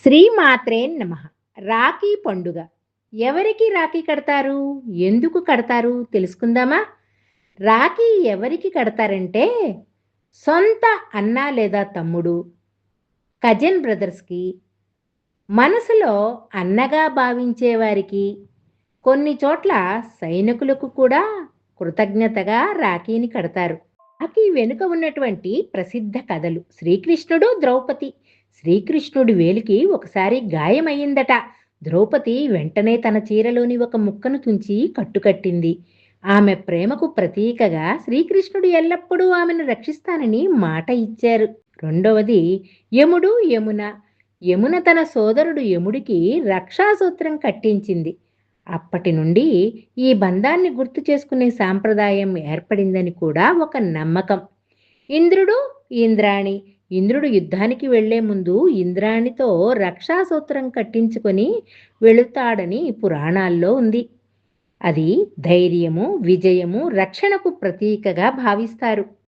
శ్రీమాత్రే నమః. రాఖీ పండుగ. ఎవరికి రాఖీ కడతారు? ఎందుకు కడతారు? తెలుసుకుందామా? రాఖీ ఎవరికి కడతారంటే, సొంత అన్న లేదా తమ్ముడు, కజిన్ బ్రదర్స్‌కి, మనసులో అన్నగా భావించే వారికి, కొన్ని చోట్ల సైనికులకు కూడా కృతజ్ఞతగా రాఖీని కడతారు. రాఖీ వెనుక ఉన్నటువంటి ప్రసిద్ధ కథలు. శ్రీకృష్ణుడు, ద్రౌపది. శ్రీకృష్ణుడి వేలికి ఒకసారి గాయమయ్యిందట. ద్రౌపది వెంటనే తన చీరలోని ఒక ముక్కను తుంచి కట్టుకట్టింది. ఆమె ప్రేమకు ప్రతీకగా శ్రీకృష్ణుడు ఎల్లప్పుడూ ఆమెను రక్షిస్తానని మాట ఇచ్చారు. రెండవది యముడు, యమున. యమున తన సోదరుడు యముడికి రక్షాసూత్రం కట్టించింది. అప్పటి నుండి ఈ బంధాన్ని గుర్తు చేసుకునే సాంప్రదాయం ఏర్పడిందని కూడా ఒక నమ్మకం. ఇంద్రుడు, ఇంద్రాణి. ఇంద్రుడు యుద్ధానికి వెళ్లే ముందు ఇంద్రాణితో రక్షాసూత్రం కట్టించుకొని వెళుతాడని పురాణాల్లో ఉంది. అది ధైర్యము, విజయము, రక్షణకు ప్రతీకగా భావిస్తారు.